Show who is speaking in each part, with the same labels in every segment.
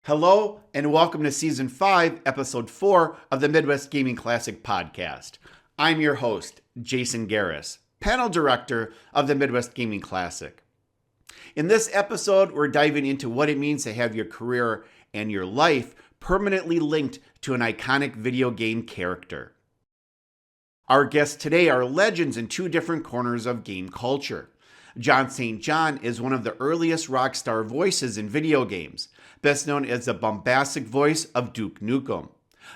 Speaker 1: Hello, and welcome to Season 5, Episode 4 of the Midwest Gaming Classic Podcast. I'm your host, Jason Garris, panel director of the Midwest Gaming Classic. In this episode, we're diving into what it means to have your career and your life permanently linked to an iconic video game character. Our guests today are legends in two different corners of game culture. Jon St. is one of the earliest rock star voices in video games, best known as the bombastic voice of Duke Nukem,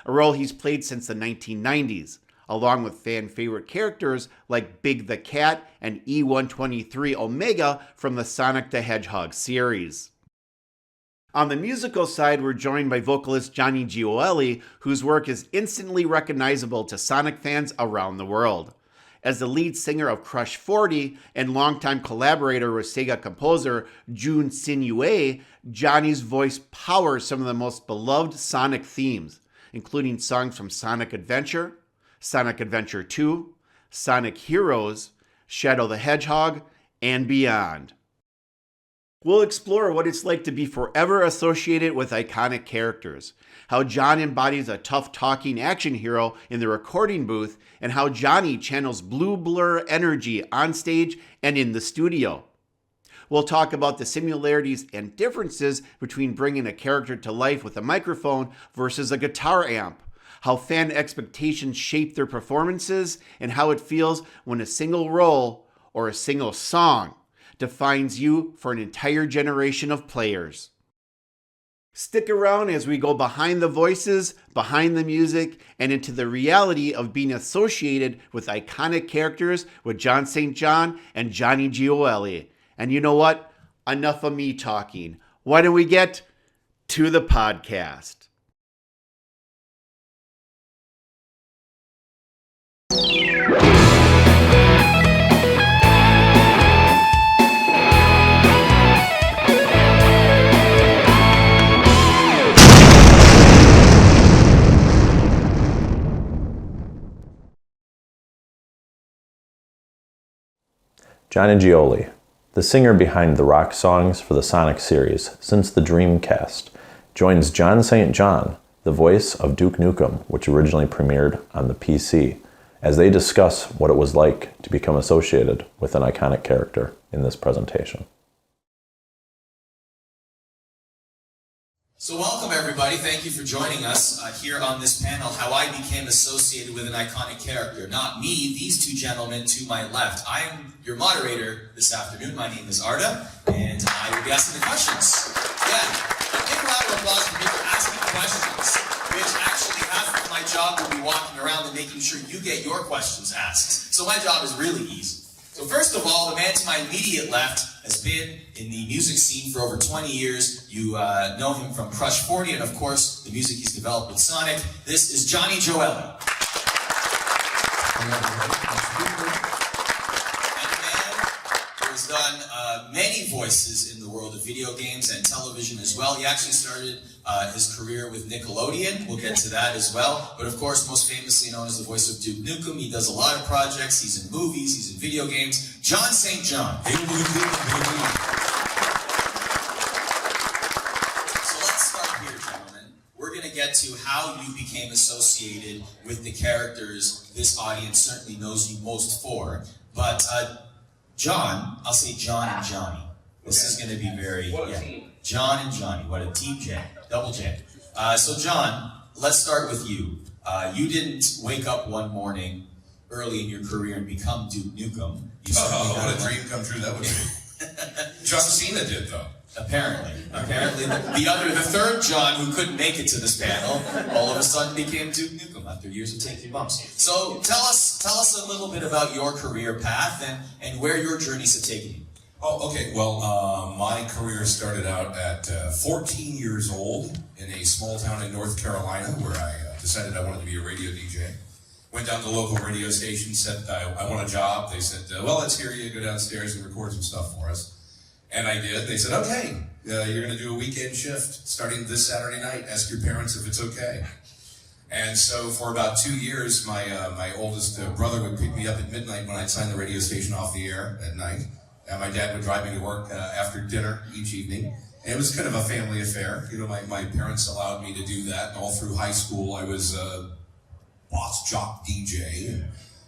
Speaker 1: a role he's played since the 1990s, along with fan-favorite characters like Big the Cat and E123 Omega from the Sonic the Hedgehog series. On the musical side, we're joined by vocalist Johnny Gioeli, whose work is instantly recognizable to Sonic fans around the world. As the lead singer of Crush 40 and longtime collaborator with Sega composer Jun Senoue, Johnny's voice powers some of the most beloved Sonic themes, including songs from Sonic Adventure 2, Sonic Heroes, Shadow the Hedgehog, and beyond. We'll explore what it's like to be forever associated with iconic characters, how Jon embodies a tough-talking action hero in the recording booth, and how Johnny channels blue blur energy on stage and in the studio. We'll talk about the similarities and differences between bringing a character to life with a microphone versus a guitar amp, how fan expectations shape their performances, and how it feels when a single role or a single song defines you for an entire generation of players. Stick around as we go behind the voices, behind the music, and into the reality of being associated with iconic characters with Jon St. and Johnny Gioeli. And you know what? Enough of me talking. Why don't we get to the podcast?
Speaker 2: Johnny Gioeli, the singer behind the rock songs for the Sonic series since the Dreamcast, joins Jon St. the voice of Duke Nukem, which originally premiered on the PC, as they discuss what it was like to become associated with an iconic character in this presentation.
Speaker 3: So welcome everybody, thank you for joining us here on this panel, How I Became Associated with an Iconic Character. Not me, these two gentlemen to my left. I am your moderator this afternoon. My name is Arda, and I will be asking the questions. Yeah, give a round of applause for me for asking questions, which actually half of my job will be walking around and making sure you get your questions asked. So my job is really easy. So first of all, the man to my immediate left has been in the music scene for over 20 years. You know him from Crush 40 and of course the music he's developed with Sonic. This is Johnny Gioeli. And the man has done many voices in the world of video games and television as well. He actually started his career with Nickelodeon. We'll get to that as well. But of course, most famously known as the voice of Duke Nukem. He does a lot of projects. He's in movies, he's in video games. Jon St. So let's start here, gentlemen. We're going to get to how you became associated with the characters this audience certainly knows you most for. But Jon, I'll say Jon and Johnny. This is going to be very, Jon and Johnny, what a team jam, double jam. So Jon, let's start with you. You didn't wake up one morning early in your career and become Duke Nukem.
Speaker 4: What a dream come true that would be. Jon St did though.
Speaker 3: Apparently, the third Jon who couldn't make it to this panel, all of a sudden became Duke Nukem after years of taking bumps. So tell us a little bit about your career path and where your journeys have taken you.
Speaker 4: Oh, okay. Well, my career started out at 14 years old in a small town in North Carolina where I decided I wanted to be a radio DJ. Went down to the local radio station, said I want a job. They said, well, let's hear you go downstairs and record some stuff for us. And I did. They said, okay, you're going to do a weekend shift starting this Saturday night. Ask your parents if it's okay. And so for about 2 years, my oldest brother would pick me up at midnight when I'd sign the radio station off the air at night. And my dad would drive me to work after dinner each evening. And it was kind of a family affair. You know, my parents allowed me to do that. And all through high school, I was a boss jock DJ. And,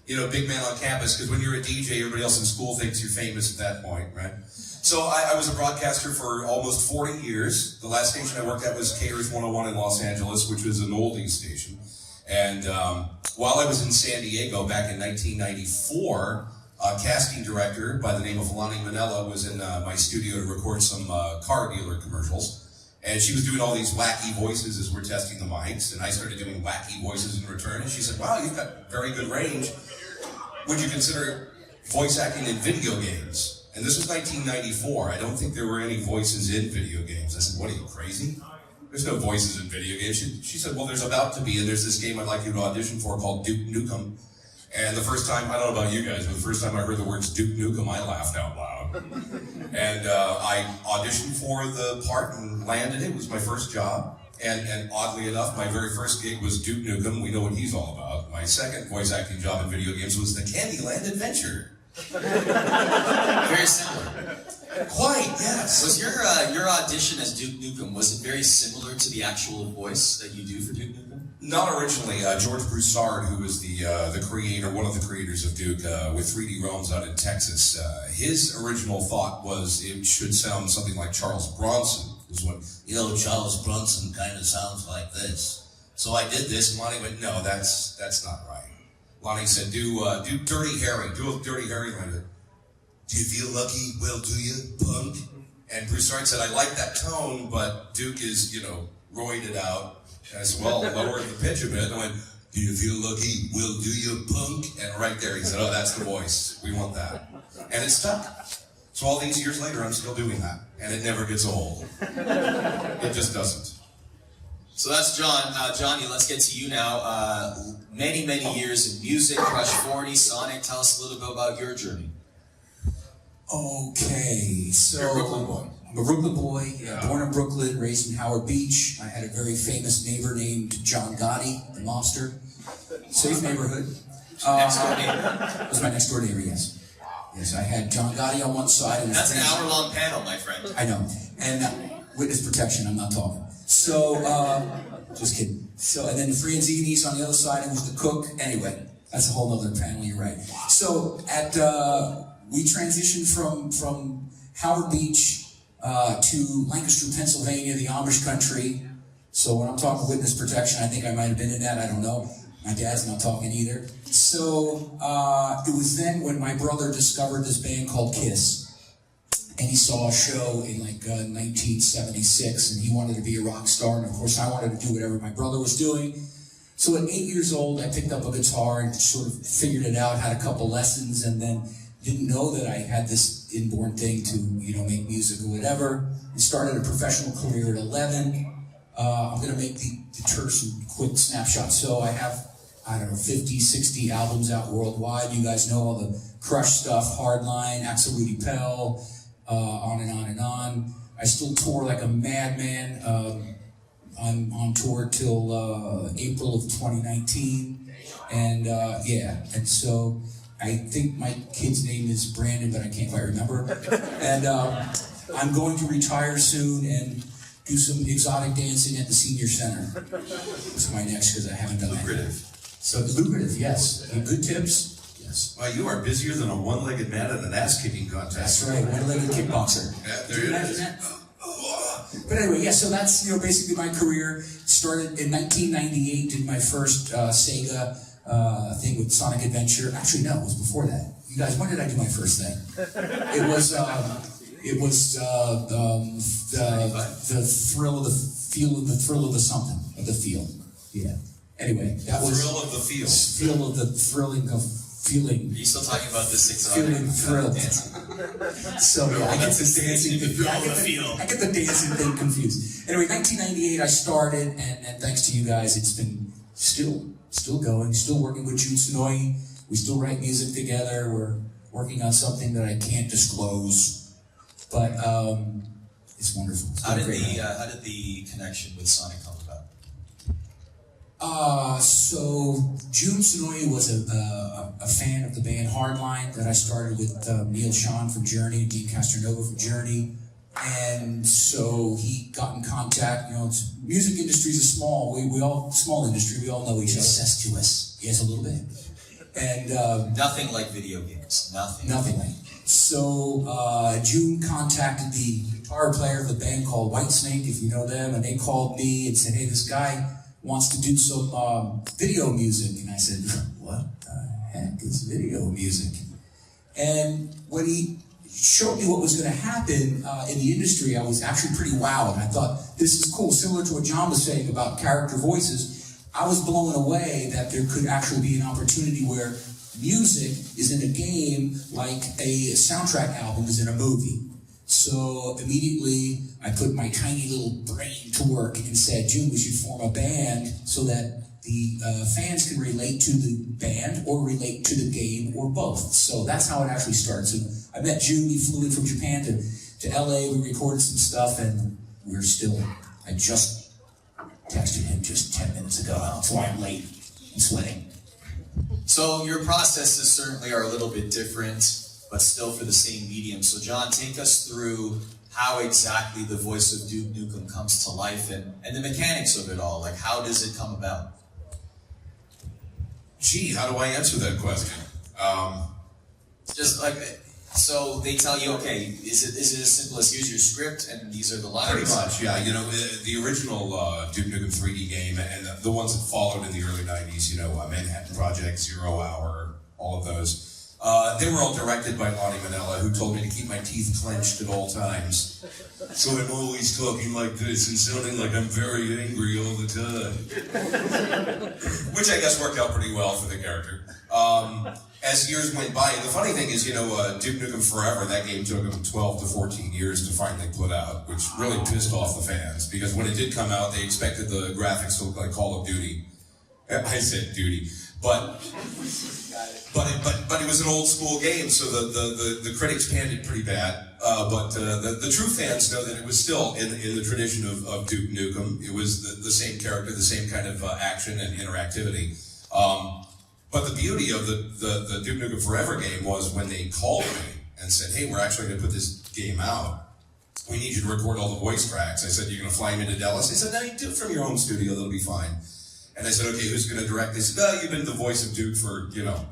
Speaker 4: you know, big man on campus, because when you're a DJ, everybody else in school thinks you're famous at that point, right? So I was a broadcaster for almost 40 years. The last station I worked at was KRS 101 in Los Angeles, which was an oldies station. And while I was in San Diego back in 1994, a casting director by the name of Lonnie Manella was in my studio to record some car dealer commercials. And she was doing all these wacky voices as we're testing the mics, and I started doing wacky voices in return, and she said, wow, you've got very good range. Would you consider voice acting in video games? And this was 1994. I don't think there were any voices in video games. I said, what are you, crazy? There's no voices in video games. She said, well, there's about to be, and there's this game I'd like you to audition for called Duke Nukem. And the first time, I don't know about you guys, but the first time I heard the words Duke Nukem, I laughed out loud. And I auditioned for the part and landed it. It was my first job. And oddly enough, my very first gig was Duke Nukem. We know what he's all about. My second voice acting job in video games was the Candyland Adventure.
Speaker 3: Very similar.
Speaker 4: Quite, yes.
Speaker 3: Was your audition as Duke Nukem, was it very similar to the actual voice that you do for Duke Nukem?
Speaker 4: Not originally. George Broussard, who was the creator, one of the creators of Duke, with 3D Realms out in Texas, his original thought was it should sound something like Charles Bronson. Is what, you know, Charles Bronson kind of sounds like this. So I did this, and Lonnie went, no, that's not right. Lonnie said, do Dirty Harry, do a Dirty Harry line. Do you feel lucky? Well, do you, punk? And Broussard said, I like that tone, but Duke is, you know, roided out. And I said, well, lower the pitch a bit. And I went, do you feel lucky? Well, do you, punk? And right there, he said, oh, that's the voice. We want that. And it stuck. So all these years later, I'm still doing that. And it never gets old. It just doesn't.
Speaker 3: So that's John. Johnny, let's get to you now. Many years in music, Crush 40, Sonic. Tell us a little bit about your journey.
Speaker 5: Okay, so...
Speaker 3: You're a Brooklyn boy.
Speaker 5: I'm a Brooklyn boy, born in Brooklyn, raised in Howard Beach. I had a very famous neighbor named John Gotti, the mobster. Safe neighborhood.
Speaker 3: Next door neighbor.
Speaker 5: Was my next door neighbor, yes. Yes, I had John Gotti on one side. And
Speaker 3: That's an hour-long panel, my friend.
Speaker 5: I know. And witness protection, I'm not talking. So, just kidding. So, and then the Franzini's on the other side, and was the cook. Anyway, that's a whole other panel, you're right. So, we transitioned from Howard Beach to Lancaster, Pennsylvania, the Amish country. So when I'm talking witness protection, I think I might have been in that, I don't know. My dad's not talking either. So it was then when my brother discovered this band called Kiss. And he saw a show in like 1976, and he wanted to be a rock star. And of course I wanted to do whatever my brother was doing. So at 8 years old, I picked up a guitar and sort of figured it out, had a couple lessons, and then didn't know that I had this inborn thing to, you know, make music or whatever. I started a professional career at 11. I'm going to make the terse and quick snapshot. So I have, I don't know, 50, 60 albums out worldwide. You guys know all the Crush stuff, Hardline, Axel Rudy Pell, on and on and on. I still tour like a madman. I'm on tour till April of 2019. And and so I think my kid's name is Brandon, but I can't quite remember. And I'm going to retire soon and do some exotic dancing at the senior center. That's my next, because I haven't done that.
Speaker 4: Lucrative.
Speaker 5: So lucrative, yes. Good tips. Yes.
Speaker 4: Wow, you are busier than a one-legged man at an ass-kicking contest.
Speaker 5: That's right, one-legged kickboxer.
Speaker 4: Yeah, there
Speaker 5: Can you
Speaker 4: it
Speaker 5: imagine
Speaker 4: is.
Speaker 5: that? But anyway, yeah, so that's, you know, basically my career. Started in 1998, did my first Sega thing with Sonic Adventure. Actually, no, it was before that. You guys, when did I do my first thing? It was the thrill of the feel of the thrill of the something of the feel. Yeah. Anyway, that was
Speaker 4: Thrill of the field.
Speaker 5: feel of the thrilling of feeling.
Speaker 3: Are you still talking about this exotic
Speaker 5: Feeling thrilled.
Speaker 3: dancing?
Speaker 5: So yeah, I get the dancing thing.
Speaker 3: Thrill
Speaker 5: I
Speaker 3: of
Speaker 5: get
Speaker 3: the field.
Speaker 5: I get the dancing thing confused. Anyway, 1998 I started, and thanks to you guys, it's been still going, still working with Jun Senoue. We still write music together. We're working on something that I can't disclose, but it's wonderful. It's
Speaker 3: How
Speaker 5: been
Speaker 3: did
Speaker 5: great.
Speaker 3: how did the connection with Sonic come about?
Speaker 5: So Jun Senoue was a fan of the band Hardline that I started with Neil Schon from Journey, Dean Castronova from Journey. And so he got in contact. Music industry's a small industry. We all know each other.
Speaker 3: Incestuous.
Speaker 5: Yes, a little bit. And
Speaker 3: nothing like video games. Nothing.
Speaker 5: Nothing like. So June contacted the guitar player of the band called Whitesnake, if you know them, and they called me and said, "Hey, this guy wants to do some video music." And I said, "What the heck is video music?" And when he showed me what was going to happen in the industry, I was actually pretty wowed. I thought, this is cool. Similar to what John was saying about character voices, I was blown away that there could actually be an opportunity where music is in a game like a soundtrack album is in a movie. So immediately I put my tiny little brain to work and said, "June, we should form a band so that the fans can relate to the band or relate to the game or both." So that's how it actually starts. And I met June. He flew in from Japan to LA. We recorded some stuff, and I just texted him just 10 minutes ago. That's why I'm late and sweating.
Speaker 3: So your processes certainly are a little bit different, but still for the same medium. So John, take us through how exactly the voice of Duke Nukem comes to life and the mechanics of it all. Like, how does it come about?
Speaker 4: Gee, how do I answer that question?
Speaker 3: Just like, so they tell you, okay, is it as simple as here's your script and these are the lines?
Speaker 4: Pretty much, yeah. The original Duke Nukem 3D game and the ones that followed in the early 90s, Manhattan Project, Zero Hour, all of those. They were all directed by Lonnie Manella, who told me to keep my teeth clenched at all times. So I'm always talking like this and sounding like I'm very angry all the time. Which I guess worked out pretty well for the character. As years went by, and the funny thing is, Duke Nukem Forever, that game took them 12 to 14 years to finally put out, which really pissed off the fans, because when it did come out, they expected the graphics to look like Call of Duty. I said duty. But it was an old school game, so the critics panned it pretty bad. But the true fans know that it was still in the tradition of Duke Nukem. It was the same character, the same kind of action and interactivity. But the beauty of the Duke Nukem Forever game was when they called me and said, "Hey, we're actually going to put this game out. We need you to record all the voice tracks." I said, "You're going to fly me to Dallas?" They said, "No, you do it from your home studio. That'll be fine." And I said, "Okay, who's going to direct?" They said, "No, you've been the voice of Duke for,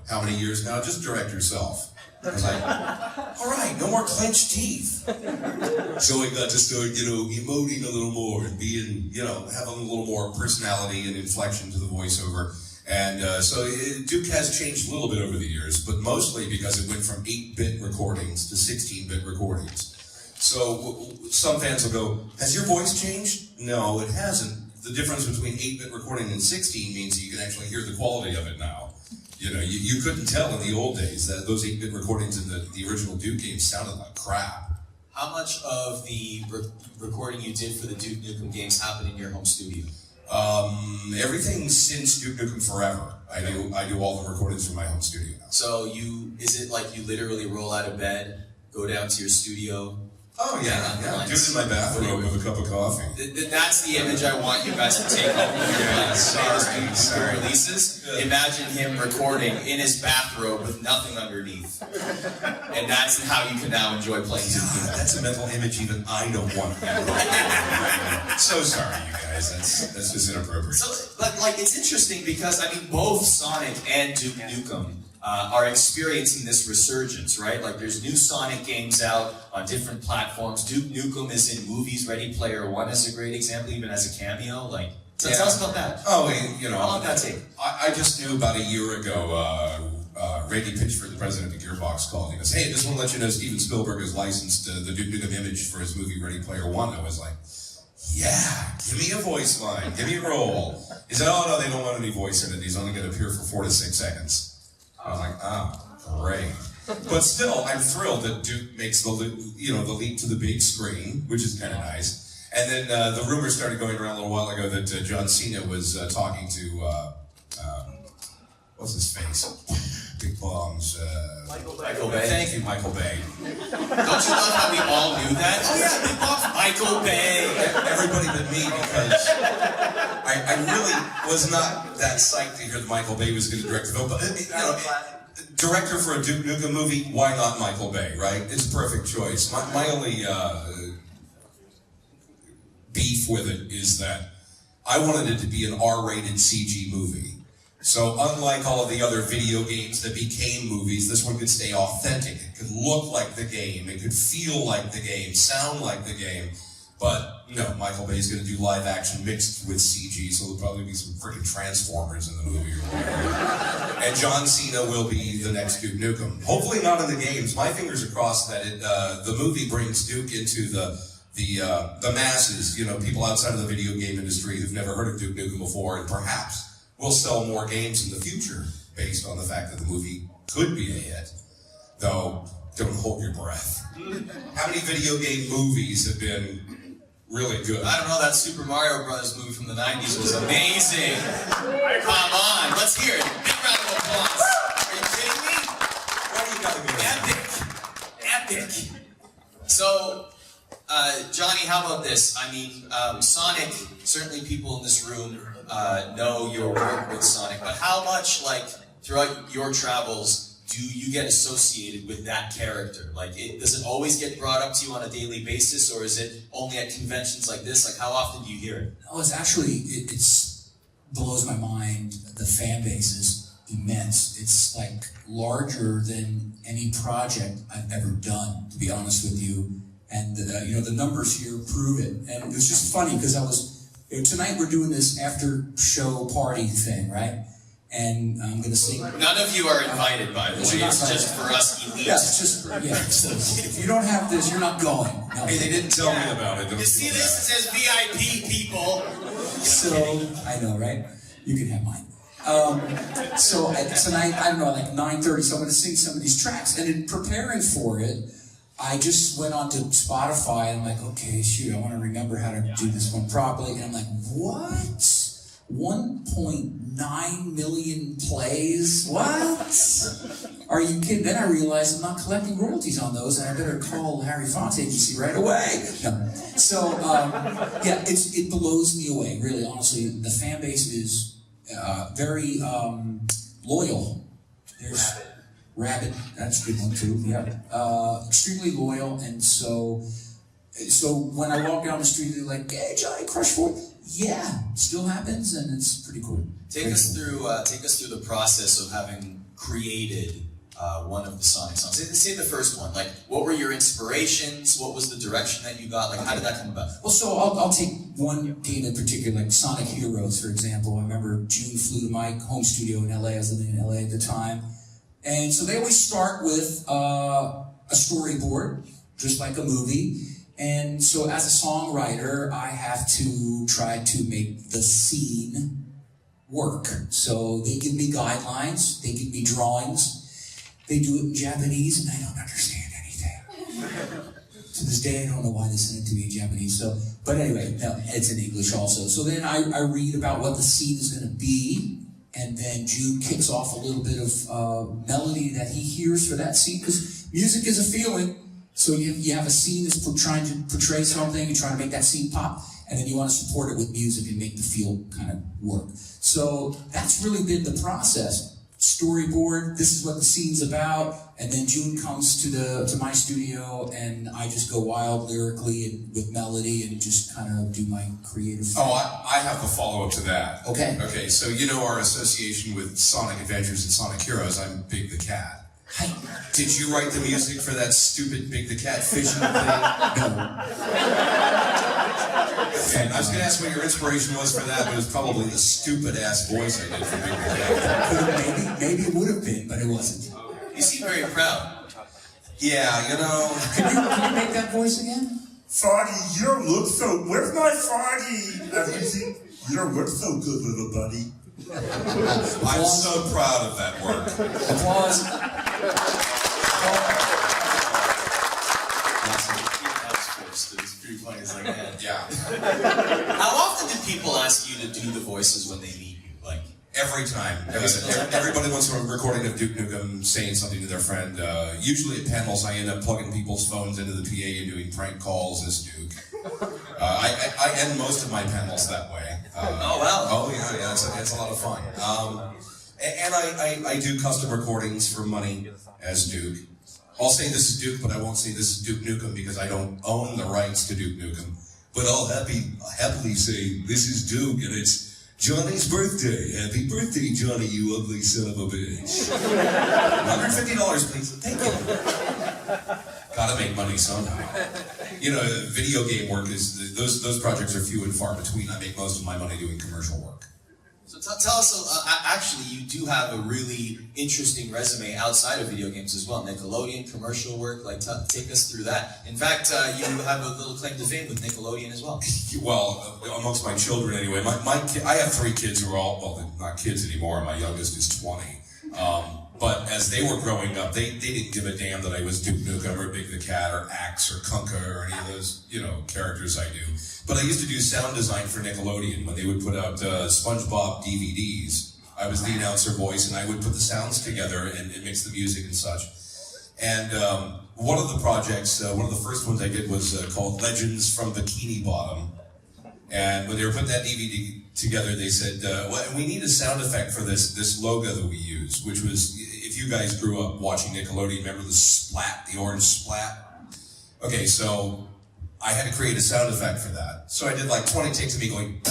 Speaker 4: how many years now? Just direct yourself." I was like, "All right, no more clenched teeth." So I got to start, emoting a little more and being, having a little more personality and inflection to the voiceover. And so Duke has changed a little bit over the years, but mostly because it went from 8-bit recordings to 16-bit recordings. So some fans will go, "Has your voice changed?" No, it hasn't. The difference between 8-bit recording and 16 means that you can actually hear the quality of it now. You couldn't tell in the old days that those 8-bit recordings in the original Duke games sounded like crap.
Speaker 3: How much of the recording you did for the Duke Nukem games happened in your home studio?
Speaker 4: Everything since Duke Nukem Forever. I do all the recordings from my home studio now.
Speaker 3: So is it like you literally roll out of bed, go down to your studio?
Speaker 4: Oh yeah. Do it in my bathroom with a cup of coffee.
Speaker 3: That's the image I want you guys to take home when you're sorry. Releases. Yeah. Imagine him recording in his bathrobe with nothing underneath, and that's how you can now enjoy playing.
Speaker 4: God, that's a mental image even I don't want. So sorry, you guys. That's just inappropriate.
Speaker 3: So, it's interesting because both Sonic and Duke Nukem are experiencing this resurgence, right? Like, there's new Sonic games out on different platforms. Duke Nukem is in movies. Ready Player One is a great example, even as a cameo. Tell us about that.
Speaker 4: Oh,
Speaker 3: how long did that take?
Speaker 4: I just knew about a year ago, Randy Pitchford, the president of Gearbox, called. He goes, "Hey, just want to let you know Steven Spielberg has licensed the Duke Nukem image for his movie Ready Player One." I was like, "Yeah, give me a voice line, give me a role." He said, "Oh, no, they don't want any voice in it. He's only going to appear for 4 to 6 seconds. I was like, "Oh, great." But still, I'm thrilled that Duke makes the leap to the big screen, which is kind of nice. And then the rumor started going around a little while ago that Jon St was talking to, what's his face? Big Bombs.
Speaker 3: Michael Bay.
Speaker 4: Thank you, Michael Bay.
Speaker 3: Don't you love how we all knew that? Oh yeah, Big Bombs, Michael Bay.
Speaker 4: Everybody but me, because I really was not that psyched to hear that Michael Bay was going to direct the film. But director for a Duke Nukem movie, why not Michael Bay, right? It's a perfect choice. My only with it is that I wanted it to be an R-rated CG movie. So unlike all of the other video games that became movies, this one could stay authentic. It could look like the game. It could feel like the game, sound like the game. But no, Michael Bay's going to do live action mixed with CG, so there'll probably be some freaking Transformers in the movie or whatever. And Jon St will be the next Duke Nukem. Hopefully not in the games. My fingers are crossed that the movie brings Duke into the masses, you know, people outside of the video game industry who've never heard of Duke Nukem before, and perhaps we'll sell more games in the future based on the fact that the movie could be a hit. Though, don't hold your breath. How many video game movies have been really good?
Speaker 3: I don't know, that Super Mario Bros. Movie from the 90s was amazing. Come on, let's hear it. Big round of applause. Are you kidding me?
Speaker 4: Why do you gotta be
Speaker 3: Epic. So, Johnny, how about this? I mean, Sonic, certainly people in this room know your work with Sonic, but how much, like, throughout your travels, do you get associated with that character? Like, does it always get brought up to you on a daily basis, or is it only at conventions like this? Like, how often do you hear it?
Speaker 5: No, it's actually, it's blows my mind. The fan base is immense. It's like larger than any project I've ever done, to be honest with you. And you know, the numbers here prove it. And it was just funny because tonight we're doing this after show party thing, right? And I'm gonna sing.
Speaker 3: None of you are invited, by the way. It's just for us elites.
Speaker 5: Yeah, it's just So if you don't have this, you're not going. No.
Speaker 4: Hey, they didn't tell me about it.
Speaker 3: You see this? It says VIP people.
Speaker 5: So I know, right? You can have mine. So tonight, I don't know, like 9:30. So I'm gonna sing some of these tracks, and in preparing for it, I just went onto Spotify and I'm like, okay, shoot, I want to remember how to do this one properly. And I'm like, what? 1.9 million plays? What? Are you kidding? Then I realized I'm not collecting royalties on those, and I better call Harry Font's agency right away. No. So, yeah, it blows me away, really, honestly. The fan base is very loyal. There's Rabbit, that's a good one too, yeah. Extremely loyal, and so when I walk down the street, they're like, hey, Johnny, crush for it. Yeah, still happens, and it's pretty cool.
Speaker 3: Take us through the process of having created one of the Sonic songs. Say the first one. Like, what were your inspirations? What was the direction that you got? Like, how did that come about?
Speaker 5: Well, so I'll take one game in particular, like Sonic Heroes, for example. I remember June flew to my home studio in LA. I was living in LA at the time. And so they always start with a storyboard, just like a movie. And so as a songwriter, I have to try to make the scene work. So they give me guidelines, they give me drawings, they do it in Japanese, and I don't understand anything. To this day, I don't know why they sent it to me in Japanese. So, but anyway, no, it's in English also. So then I read about what the scene is going to be, and then June kicks off a little bit of melody that he hears for that scene, because music is a feeling. So you have a scene that's trying to portray something, you're trying to make that scene pop, and then you want to support it with music and make the feel kind of work. So that's really been the process. Storyboard, this is what the scene's about, and then June comes to my studio, and I just go wild lyrically and with melody and just kind of do my creative thing.
Speaker 4: Oh, I have a follow-up to that.
Speaker 5: Okay.
Speaker 4: Okay, so you know our association with Sonic Adventures and Sonic Heroes, I'm Big the Cat.
Speaker 5: Hi.
Speaker 4: Did you write the music for that stupid Big the Cat fishing thing?
Speaker 5: No.
Speaker 4: Okay, I was going to ask what your inspiration was for that, but it was probably the stupid-ass voice I did for Big the Cat.
Speaker 5: Maybe it would have been, but it wasn't.
Speaker 3: You seem very proud.
Speaker 4: Yeah, you know...
Speaker 5: Can you make that voice again?
Speaker 6: Froggy, you don't look so... Where's my Froggy? Have you seen... You don't look so good, little buddy.
Speaker 4: I'm so proud of that work.
Speaker 5: Applause.
Speaker 3: It's pretty funny. It's like that.
Speaker 4: Yeah.
Speaker 3: How often did people ask you to do the voices when they meet you? Like,
Speaker 4: every time. Everybody wants a recording of Duke Nukem saying something to their friend. Usually at panels, I end up plugging people's phones into the PA and doing prank calls as Duke. I end most of my panels that way.
Speaker 3: Oh, wow.
Speaker 4: Oh, yeah, it's a lot of fun. And I do custom recordings for money as Duke. I'll say this is Duke, but I won't say this is Duke Nukem because I don't own the rights to Duke Nukem. but I'll happily say, this is Duke, and it's Johnny's birthday. Happy birthday, Johnny, you ugly son of a bitch. $150, please. Thank you. Gotta make money somehow. You know, video game work is, those projects are few and far between. I make most of my money doing commercial work.
Speaker 3: So tell us, actually, you do have a really interesting resume outside of video games as well. Nickelodeon, commercial work, like take us through that. In fact, you have a little claim to fame with Nickelodeon as well.
Speaker 4: Well, amongst my children anyway. I have 3 kids who are all, well, they're not kids anymore. My youngest is 20. But as they were growing up, they didn't give a damn that I was Duke Nukem or Big the Cat or Axe or Kunka or any of those, characters I do. But I used to do sound design for Nickelodeon when they would put out SpongeBob DVDs. I was the announcer voice, and I would put the sounds together and mix the music and such. And one of the projects, one of the first ones I did was called Legends from Bikini Bottom. And when they were putting that DVD together, they said, well, we need a sound effect for this logo that we use, which was, if you guys grew up watching Nickelodeon, remember the splat, the orange splat? Okay, so I had to create a sound effect for that. So I did like 20 takes of me going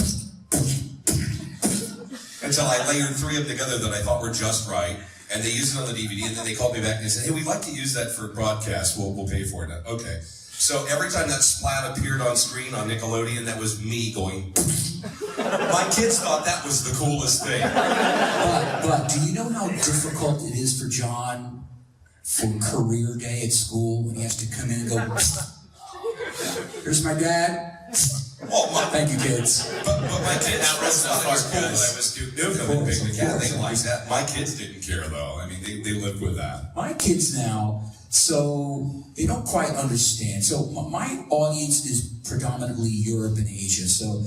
Speaker 4: until I layered 3 of them together that I thought were just right. And they used it on the DVD, and then they called me back and they said, hey, we'd like to use that for broadcast. We'll pay for it. Okay. So every time that splat appeared on screen on Nickelodeon, that was me going. My kids thought that was the coolest thing.
Speaker 5: But do you know how difficult it is for John for career day at school when he has to come in and go, here's my dad. Thank you, kids.
Speaker 4: But my kids thought it was cool that I was Duke Nukem and Big the Cat. They liked that. My kids didn't care, though. I mean, they lived with that.
Speaker 5: My kids now, so they don't quite understand. So my audience is predominantly Europe and Asia. So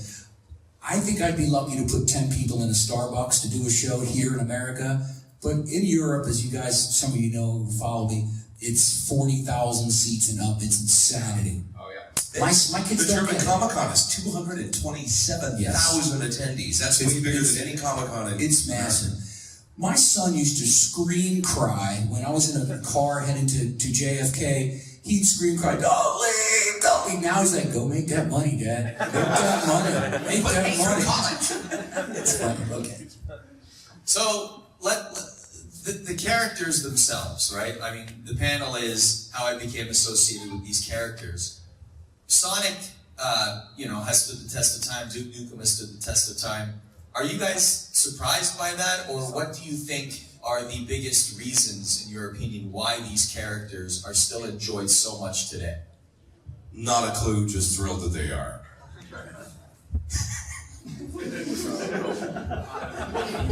Speaker 5: I think I'd be lucky to put 10 people in a Starbucks to do a show here in America. But in Europe, as you guys, some of you know who follow me, it's 40,000 seats and up. It's insanity.
Speaker 4: Oh, yeah.
Speaker 5: My kids
Speaker 4: the
Speaker 5: don't
Speaker 4: German
Speaker 5: get it.
Speaker 4: Comic-Con is 227,000 attendees. That's way bigger than any Comic-Con.
Speaker 5: It's massive. My son used to scream cry when I was in a car heading to JFK. He'd scream cry, don't leave, don't leave. Now he's like, go make that money, Dad. Make that money. Make that money. It's funny, okay.
Speaker 3: So the characters themselves, right? I mean, the panel is how I became associated with these characters. Sonic, has stood the test of time. Duke Nukem has stood the test of time. Are you guys surprised by that, or what do you think are the biggest reasons, in your opinion, why these characters are still enjoyed so much today?
Speaker 4: Not a clue, just thrilled that they are.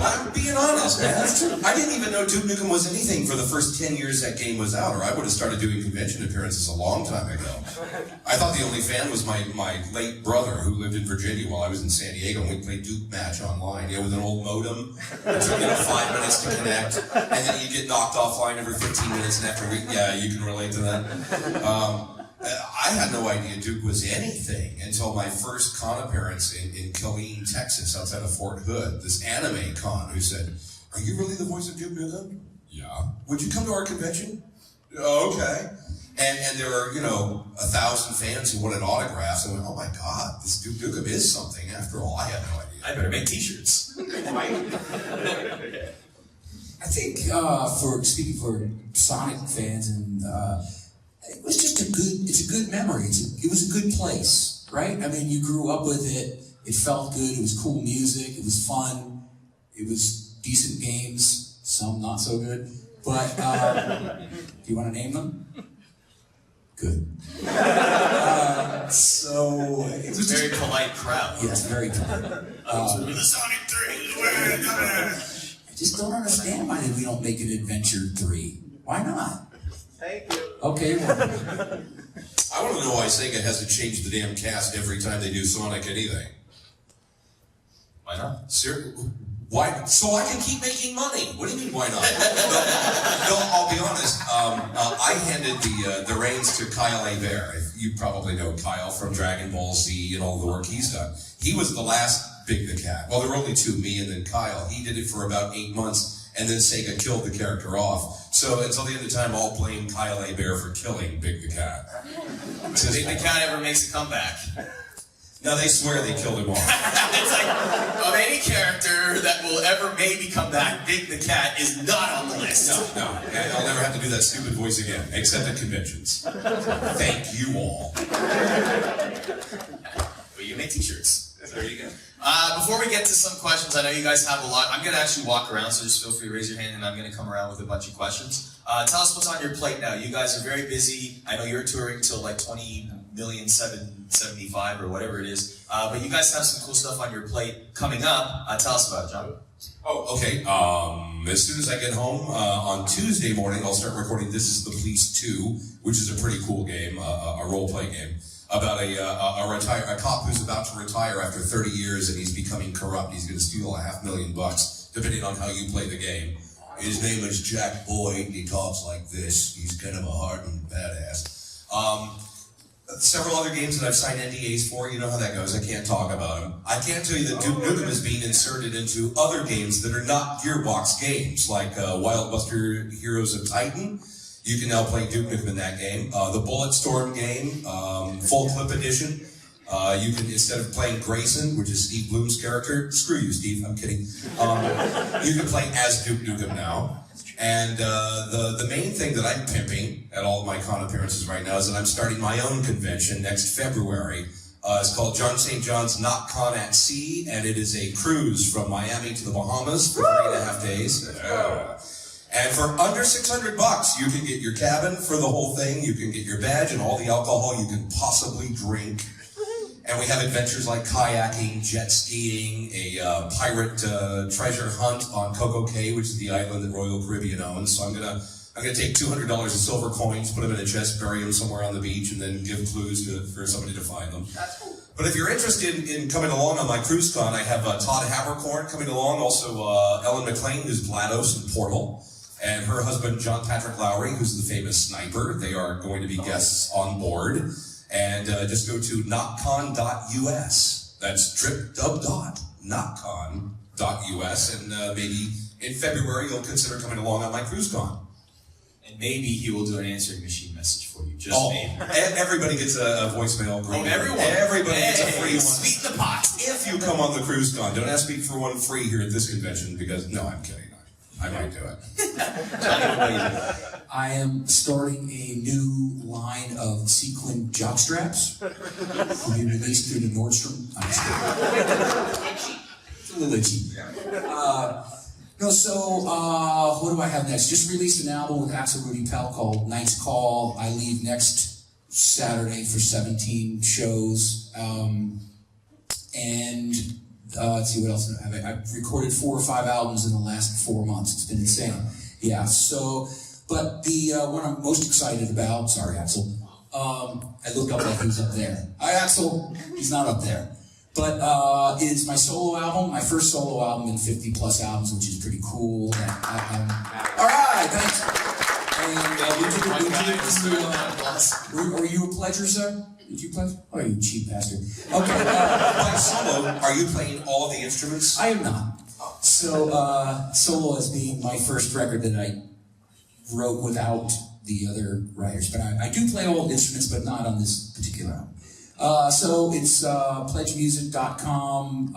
Speaker 4: I'm being honest, man. That's true. I didn't even know Duke Nukem was anything for the first 10 years that game was out, or I would have started doing convention appearances a long time ago. I thought the only fan was my late brother who lived in Virginia while I was in San Diego, and we played Duke Match online, with an old modem. It took 5 minutes to connect, and then you get knocked offline every 15 minutes, and after a week, yeah, you can relate to that. I had no idea Duke was anything until my first con appearance in Killeen, Texas, outside of Fort Hood. This anime con who said, are you really the voice of Duke Nukem? Yeah. Would you come to our convention? Okay. And there were, 1,000 fans who wanted autographs. And went, oh my God, this Duke Nukem is something after all. I had no idea.
Speaker 3: I better make t-shirts.
Speaker 5: I think, speaking for Sonic fans, and it was just it's a good memory. It was a good place, right? I mean, you grew up with it. It felt good. It was cool music. It was fun. It was decent games. Some not so good. But, do you want to name them? Good. So it was
Speaker 3: a very polite crowd.
Speaker 5: Yes, very polite.
Speaker 3: The Sonic 3.
Speaker 5: I just don't understand why we don't make an Adventure 3. Why not?
Speaker 1: Thank you.
Speaker 5: Okay.
Speaker 4: I want to know why Sega has to change the damn cast every time they do Sonic anything.
Speaker 3: Why not?
Speaker 4: Why? So I can keep making money. What do you mean, why not? No, I'll be honest. I handed the reins to Kyle Hebert. You probably know Kyle from Dragon Ball Z and all the work he's done. He was the last Big the Cat. Well, there were only 2, me and then Kyle. He did it for about 8 months, and then Sega killed the character off. So until the end of time, I'll blame Kyle Hebert for killing Big the Cat.
Speaker 3: Did Big the Cat ever makes a comeback?
Speaker 4: No, they swear they killed him off.
Speaker 3: It's like, of any character that will ever maybe come back, Big the Cat is not on the list.
Speaker 4: No, and I'll never have to do that stupid voice again, except at conventions. Thank you all.
Speaker 3: But you make t-shirts.
Speaker 4: There you go.
Speaker 3: Before we get to some questions, I know you guys have a lot. I'm going to actually walk around, so just feel free to raise your hand, and I'm going to come around with a bunch of questions. Tell us what's on your plate now. You guys are very busy. I know you're touring till like 20,775 or whatever it is. But you guys have some cool stuff on your plate coming up. Tell us about it, John.
Speaker 4: Oh, okay. As soon as I get home, on Tuesday morning, I'll start recording This Is the Police 2, which is a pretty cool game, a role-play game, about a cop who's about to retire after 30 years and he's becoming corrupt. He's going to steal $500,000, depending on how you play the game. His name is Jack Boyd. He talks like this. He's kind of a hardened badass. Several other games that I've signed NDAs for, you know how that goes. I can't talk about them. I can tell you that Duke Nukem is being inserted into other games that are not Gearbox games, like Wild Buster Heroes of Titan. You can now play Duke Nukem in that game. The Bulletstorm game, Full Clip Edition. You can, instead of playing Grayson, which is Steve Bloom's character, screw you, Steve, I'm kidding. You can play as Duke Nukem now. And the main thing that I'm pimping at all of my con appearances right now is that I'm starting my own convention next February. It's called Jon St. John's Not Con at Sea, and it is a cruise from Miami to the Bahamas for 3.5 days. And for under $600, you can get your cabin for the whole thing. You can get your badge and all the alcohol you can possibly drink. And we have adventures like kayaking, jet skiing, a pirate treasure hunt on Coco Cay, which is the island that Royal Caribbean owns. So I'm gonna take $200 of silver coins, put them in a chest, bury them somewhere on the beach, and then give clues for somebody to find them. That's cool. But if you're interested in coming along on my cruise con, I have Todd Havercorn coming along, also Ellen McLean, who's GLaDOS in Portal, and her husband John Patrick Lowry, who's the famous sniper. They are going to be guests on board. And just go to notcon.us. That's notcon.us. And maybe in February you'll consider coming along on my cruise con.
Speaker 3: And maybe he will do an answering machine message for you. Just maybe.
Speaker 4: Everybody gets a voicemail.
Speaker 3: Oh, everyone.
Speaker 4: Everybody gets a free one.
Speaker 3: Sweeten the pot.
Speaker 4: If you come on the cruise con, don't ask me for one free here at this convention because, no, I'm kidding. I might do it.
Speaker 3: Johnny, what are you doing?
Speaker 5: I am starting a new line of sequin jockstraps to be released through the Nordstrom. I'm just kidding. It's a little itchy. What do I have next? Just released an album with Axel Rudy Pell called Night's Call. I leave next Saturday for 17 shows. Let's see what else I have. I've recorded 4 or 5 albums in the last 4 months. It's been insane. Yeah, but the one I'm most excited about, sorry, Axel, I looked up like he was up there. Hi, Axel. He's not up there. But is my solo album, my first solo album in 50 plus albums, which is pretty cool. All right, thanks. And were you a pledger, sir? Did you pledge? Oh, you cheap bastard. Okay.
Speaker 4: By solo, are you playing all of the instruments?
Speaker 5: I am not. So, solo as being my first record that I wrote without the other writers. But I do play all instruments, but not on this particular album. So it's pledgemusic.com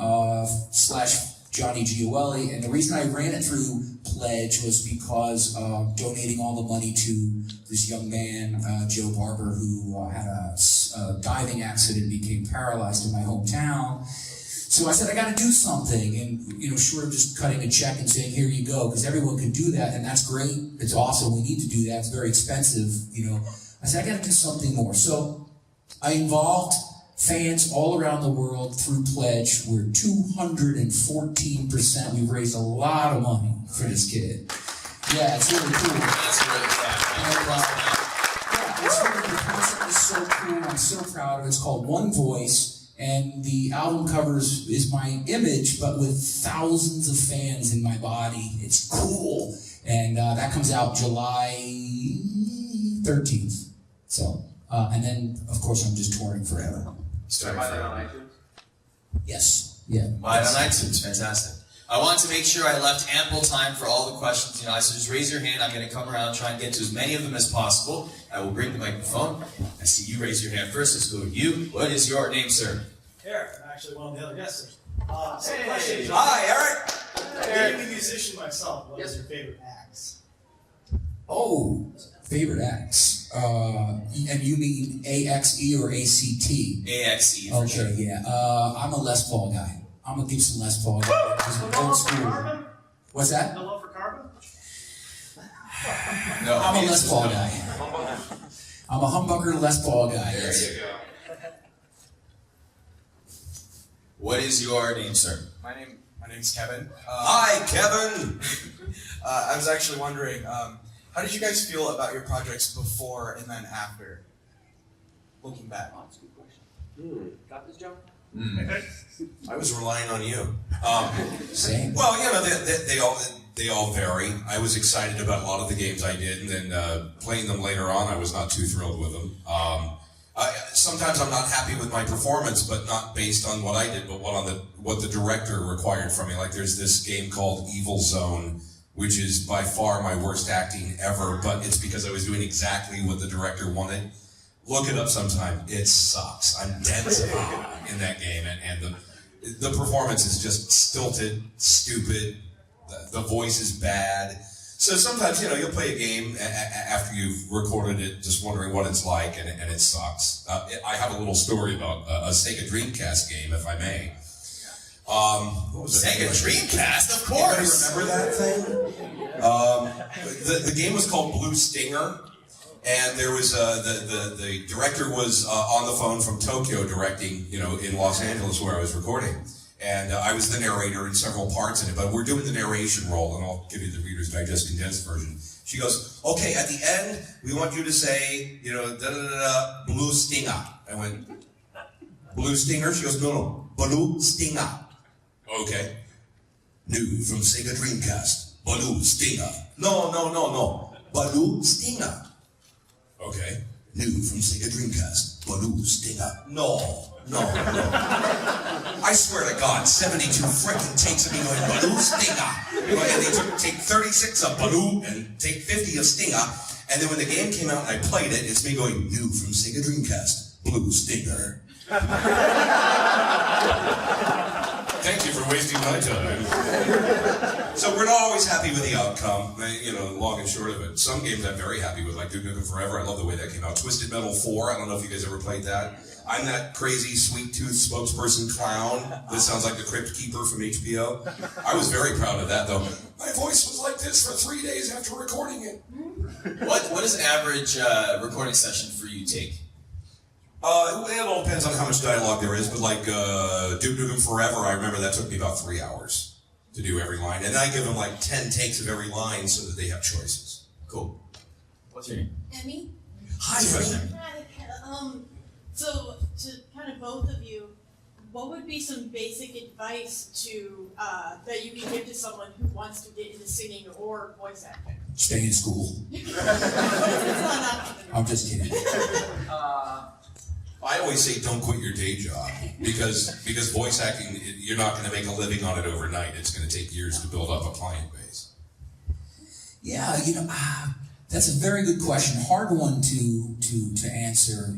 Speaker 5: /Johnny Gioeli. And the reason I ran it through Pledge was because donating all the money to this young man, Joe Barber, who had a diving accident, became paralyzed in my hometown. So I said, I got to do something. And, short of just cutting a check and saying, here you go, because everyone can do that, and that's great. It's awesome. We need to do that. It's very expensive, I said, I got to do something more. So I involved fans all around the world through Pledge. We're 214%. We've raised a lot of money for this kid. Yeah, it's really cool.
Speaker 3: That's really
Speaker 5: the concept is so cool. I'm so proud of it. It's called One Voice. And the album cover is my image, but with thousands of fans in my body. It's cool. And that comes out July 13th. So, and then, of course, I'm just touring forever.
Speaker 3: Starting
Speaker 7: Buy that on iTunes?
Speaker 5: Yes. Yeah.
Speaker 3: Buy it on iTunes. Fantastic. I want to make sure I left ample time for all the questions. I said, just raise your hand. I'm going to come around, try and get to as many of them as possible. I will bring the microphone. I see you raise your hand first. Let's go with you. What is your name, sir?
Speaker 7: Eric, I'm actually one of the other guests. Question, John.
Speaker 4: Hi, Eric.
Speaker 7: Being a musician myself, what is your favorite acts?
Speaker 5: Oh, favorite acts. And you mean AXE or ACT?
Speaker 3: AXE for sure.
Speaker 5: Okay, yeah. I'm a Les Paul guy. I'm a Gibson Les Paul guy. Old school. What's that?
Speaker 7: No love for carbon?
Speaker 3: No,
Speaker 5: I'm a Les Paul guy. I'm a humbucker Les Paul guy.
Speaker 3: There
Speaker 5: Yes.
Speaker 3: you go. What is your name, sir?
Speaker 8: My name's Kevin.
Speaker 3: Hi, Kevin.
Speaker 8: I was actually wondering, how did you guys feel about your projects before and then after? Looking back.
Speaker 9: That's a good question. Got this, John?
Speaker 4: I was relying on you.
Speaker 5: Same.
Speaker 4: Well, you know, they all vary. I was excited about a lot of the games I did, and then playing them later on, I was not too thrilled with them. Sometimes I'm not happy with my performance, but not based on what I did, but what the director required from me. Like there's this game called Evil Zone, which is by far my worst acting ever, but it's because I was doing exactly what the director wanted. Look it up sometime. It sucks. I'm dead in that game, and the performance is just stilted, stupid. The voice is bad. So sometimes, you know, you'll play a game after you've recorded it, just wondering what it's like, and it sucks. I have a little story about a Sega Dreamcast game, if I may. What was
Speaker 3: Sega Dreamcast, of
Speaker 4: Anybody
Speaker 3: course.
Speaker 4: remember that thing? The game was called Blue Stinger, and there was the director was on the phone from Tokyo directing, you know, in Los Angeles where I was recording. And I was the narrator in several parts in it, but we're doing the narration role, and I'll give you the Reader's Digest condensed version. She goes, okay, at the end, we want you to say, you know, da-da-da-da, Blue Stinger. I went, Blue Stinger? She goes, no, Blue Stinger. Okay. New from Sega Dreamcast, Blue Stinger. No, Blue Stinger. Okay. New from Sega Dreamcast, Blue Stinger. No. I swear to God, 72 freaking takes of me going, Baloo, Stinger. And they take 36 of Baloo and take 50 of Stinger. And then when the game came out and I played it, it's me going, new from Sega Dreamcast, Blue Stinger. Thank you for wasting my time. So we're not always happy with the outcome, you know, long and short of it. Some games I'm very happy with, like Duke Nukem Forever. I love the way that came out. Twisted Metal 4, I don't know if you guys ever played that. I'm that crazy sweet tooth spokesperson clown that sounds like the Crypt Keeper from HBO. I was very proud of that, though. My voice was like this for 3 days after recording it.
Speaker 3: What does an average recording session for you take?
Speaker 4: It all depends on how much dialogue there is, but like Duke Nukem Forever, I remember that took me about 3 hours to do every line. And I give them like 10 takes of every line so that they have choices. Cool.
Speaker 3: What's your name?
Speaker 10: Emmy?
Speaker 4: Hi, Emmy.
Speaker 10: Hi. So to kind of both of you, what would be some basic advice to that you can give to someone who wants to get into singing or voice acting?
Speaker 5: Stay in school.
Speaker 10: It's not an option.
Speaker 5: I'm just kidding.
Speaker 4: I always say don't quit your day job because voice acting, you're not going to make a living on it overnight. It's going to take years to build up a client base.
Speaker 5: Yeah, you know, that's a very good question. Hard one to answer.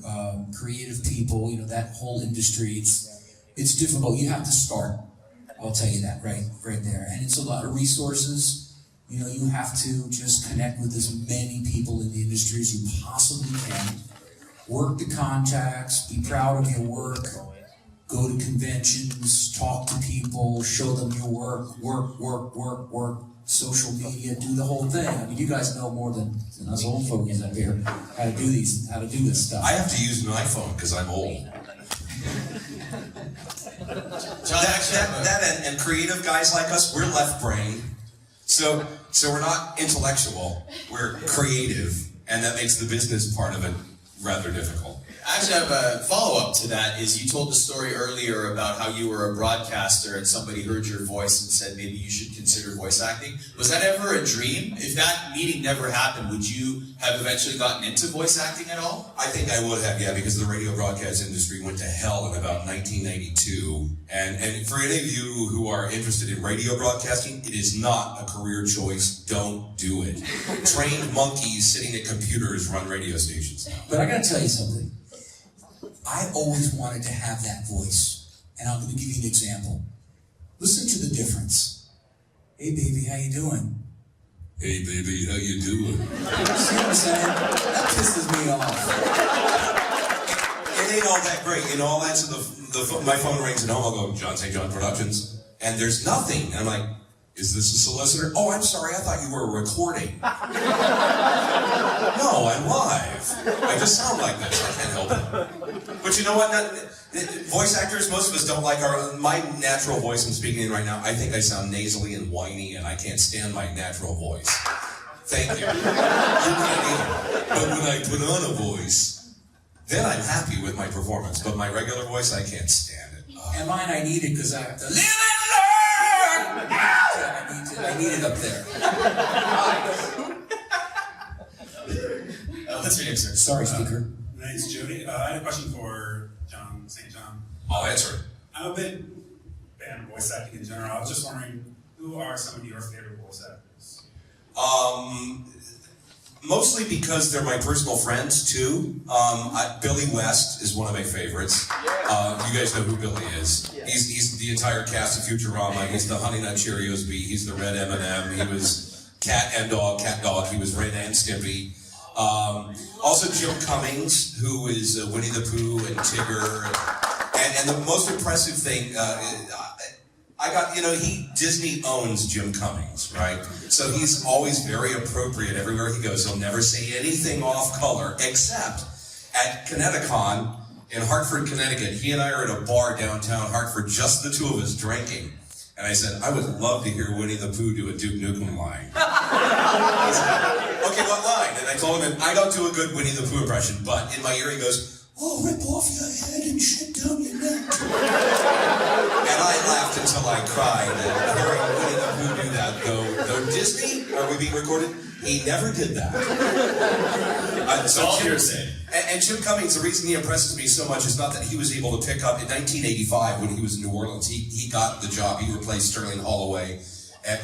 Speaker 5: Creative people, you know, that whole industry, it's difficult. You have to start. I'll tell you that right there. And it's a lot of resources. You know, you have to just connect with as many people in the industry as you possibly can. Work the contacts, be proud of your work, go to conventions, talk to people, show them your work, social media, do the whole thing. I mean, you guys know more than us old folks up here how to do this stuff.
Speaker 4: I have to use an iPhone because I'm old. That and creative guys like us, we're left-brained. So we're not intellectual, we're creative, and that makes the business part of it rather difficult.
Speaker 3: Actually, I have a follow-up to that. Is you told the story earlier about how you were a broadcaster and somebody heard your voice and said maybe you should consider voice acting. Was that ever a dream? If that meeting never happened, would you have eventually gotten into voice acting at all?
Speaker 4: I think I would have, yeah, because the radio broadcast industry went to hell in about 1992. And for any of you who are interested in radio broadcasting, it is not a career choice. Don't do it. Trained monkeys sitting at computers run radio stations now.
Speaker 5: But I gotta tell you something. I always wanted to have that voice. And I'm going to give you an example. Listen to the difference. Hey, baby, how you doing?
Speaker 4: Hey, baby, how you doing?
Speaker 5: See what I'm saying? That pisses me off.
Speaker 4: It ain't all that great. You know, I'll answer my phone rings at home. I'll go, Jon St. Productions. And there's nothing. And I'm like, is this a solicitor? Oh, I'm sorry. I thought you were recording. No, I'm live. I just sound like this. I can't help it. But you know what? Voice actors, most of us don't like my natural voice I'm speaking in right now. I think I sound nasally and whiny, and I can't stand my natural voice. Thank you. You can't either. But when I put on a voice, then I'm happy with my performance. But my regular voice, I can't stand it.
Speaker 5: And mine, I need it because I have to live and learn. I need it up there.
Speaker 3: What's your name, sir?
Speaker 5: Sorry, speaker.
Speaker 6: My name's Jody. I had a question for Jon St. John.
Speaker 4: I'll answer it.
Speaker 6: I'm a big fan of voice acting in general. I was just wondering, who are some of your favorite voice actors?
Speaker 4: Mostly because they're my personal friends, too. Billy West is one of my favorites. You guys know who Billy is. He's the entire cast of Futurama. He's the Honey Nut Cheerios bee. He's the Red M&M. He was Cat Dog. He was Ren and Stimpy. Also Jim Cummings, who is Winnie the Pooh and Tigger. And the most impressive thing, Disney owns Jim Cummings, right? So he's always very appropriate everywhere he goes. He'll never say anything off color, except at Connecticut in Hartford, Connecticut. He and I are at a bar downtown Hartford, just the two of us drinking. And I said, I would love to hear Winnie the Pooh do a Duke Nukem line. He said, okay, what line? And I told him, I don't do a good Winnie the Pooh impression, but in my ear he goes, oh, rip off your head and shit down your neck. And I laughed until I cried. And hearing Winnie the Pooh do that, though Disney, are we being recorded? He never did that.
Speaker 3: That's all you're saying.
Speaker 4: And Jim Cummings, the reason he impresses me so much is not that he was able to pick up, in 1985 when he was in New Orleans, he got the job. He replaced Sterling Holloway. And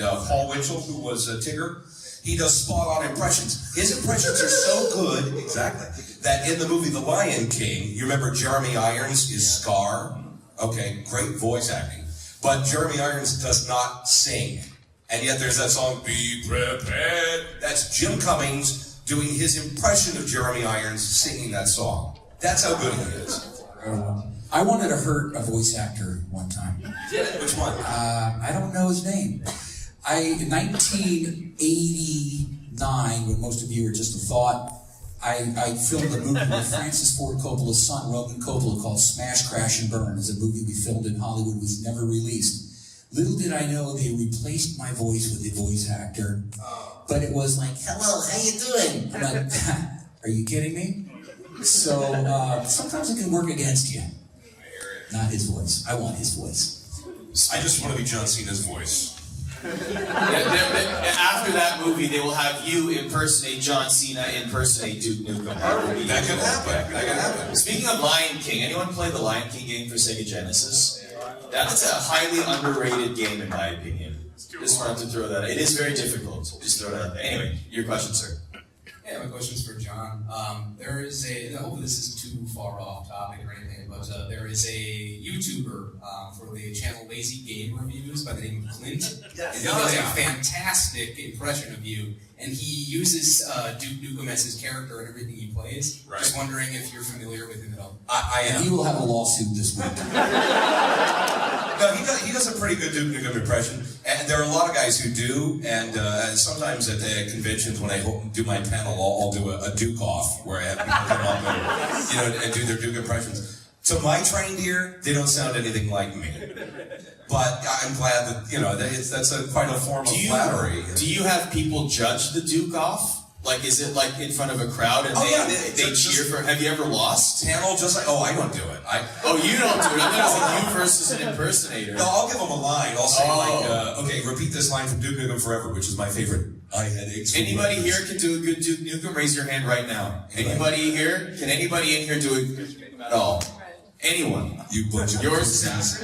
Speaker 4: Paul Winchell, who was Tigger. He does spot-on impressions. His impressions are so good, exactly, that in the movie The Lion King, you remember Jeremy Irons is Scar? Okay, great voice acting. But Jeremy Irons does not sing. And yet there's that song, Be Prepared. That's Jim Cummings doing his impression of Jeremy Irons singing that song. That's how good he is.
Speaker 5: I wanted to hurt a voice actor one time.
Speaker 4: Which one?
Speaker 5: I don't know his name. In 1989, when most of you are just a thought, I filmed a movie with Francis Ford Coppola's son, Roman Coppola, called Smash, Crash, and Burn. It's a movie we filmed in Hollywood, was never released. Little did I know they replaced my voice with a voice actor, but it was like, hello, how you doing? I'm like, are you kidding me? So sometimes it can work against you. Not his voice. I want his voice.
Speaker 4: I just want to be John Cena's voice.
Speaker 3: After that movie, they will have you impersonate John Cena, impersonate Duke Nukem.
Speaker 4: That could happen.
Speaker 3: Speaking of Lion King, anyone play the Lion King game for Sega Genesis? That's a highly underrated game, in my opinion. Just wanted to throw that out. It is very difficult. Just throw it out there. Anyway, your question, sir.
Speaker 9: Yeah, my question's for John. There is I hope this isn't too far off topic or anything, but there is a YouTuber for the channel Lazy Game Reviews by the name of Clint. And he does a fantastic impression of you, and he uses Duke Nukem as his character in everything he plays.
Speaker 4: Right.
Speaker 9: Just wondering if you're familiar with him at all.
Speaker 4: I am.
Speaker 5: And he will have a lawsuit this week.
Speaker 4: No, he does a pretty good Duke Nukem impression, and there are a lot of guys who do, and sometimes at the conventions when I do my panel, I'll do a Duke off, where I have people come up and do their Duke impressions. To my trained ear, they don't sound anything like me. But I'm glad that, that's quite a form of flattery.
Speaker 3: Do you have people judge the Duke off? Like, is it like in front of a crowd and they cheer for? Have you ever lost?
Speaker 4: Panel, just like, I don't do it.
Speaker 3: You don't do it. I'm going to say you versus an impersonator.
Speaker 4: No, I'll give them a line. I'll say okay, repeat this line from Duke Nukem Forever, which is my favorite. I had eggs.
Speaker 3: Anybody here can do a good Duke Nukem? Raise your hand right now. Anybody here? Can anybody in here do a good Duke Nukem at all? Anyone?
Speaker 4: You bunch of
Speaker 3: yours is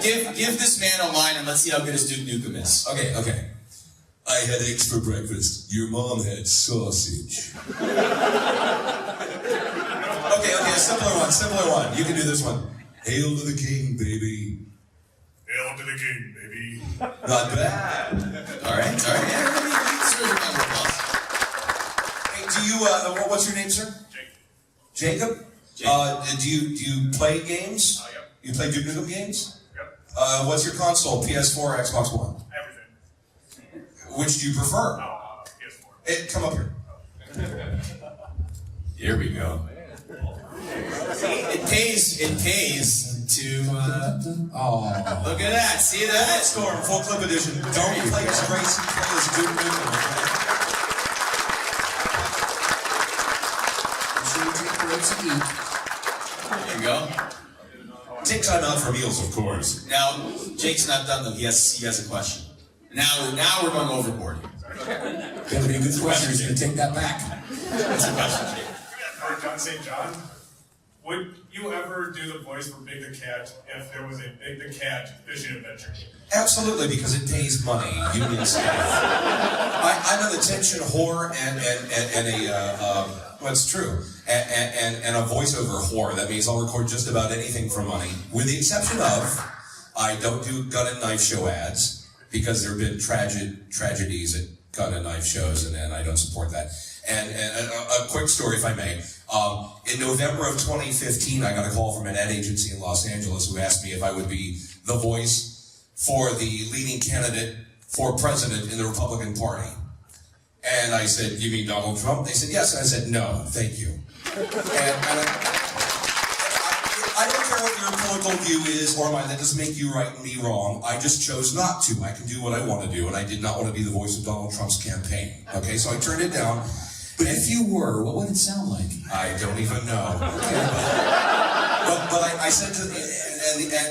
Speaker 3: give this man a line and let's see how good his Duke Nukem is.
Speaker 4: Okay. I had eggs for breakfast. Your mom had sausage. Okay, Okay, a simpler one. You can do this one. Hail to the king, baby.
Speaker 6: Hail to the king, baby.
Speaker 4: Not bad. All right. Hey, do you, what's your name, sir? Jacob. Do you play games?
Speaker 6: Yep.
Speaker 4: You play Duke Nukem games?
Speaker 6: Yep.
Speaker 4: What's your console? PS4 or Xbox One?
Speaker 6: Everything.
Speaker 4: Which do you prefer?
Speaker 6: PS4.
Speaker 4: Come up here. Here we go.
Speaker 3: It pays to, look at that, see that?
Speaker 4: Score, full clip edition. Don't play as Gracie, play as Duke Nukem.
Speaker 5: I'm sure you take breaks to eat.
Speaker 3: There you go.
Speaker 4: Take time out for meals, of course.
Speaker 3: Now, Jake's not done though, he has a question. Now we're going overboard.
Speaker 5: That'll be a good question, he's gonna take that back.
Speaker 3: What's the question, Jake?
Speaker 6: For Jon St. John, would you ever do the voice for Big the Cat if there was a Big the Cat fishing adventure?
Speaker 4: Absolutely, because it pays money. Union staff. I'm an attention whore and it's true. And a voiceover whore. That means I'll record just about anything for money, with the exception of I don't do gun and knife show ads because there have been tragedies at gun and knife shows, and I don't support that. And a quick story, if I may. In November of 2015, I got a call from an ad agency in Los Angeles who asked me if I would be the voice for the leading candidate for president in the Republican Party. And I said, you mean Donald Trump? They said, yes. And I said, no, thank you. And I don't care what your political view is or mine. That doesn't make you right and me wrong. I just chose not to. I can do what I want to do, and I did not want to be the voice of Donald Trump's campaign. Okay, so I turned it down.
Speaker 5: But if you were, what would it sound like?
Speaker 4: I don't even know. But I said to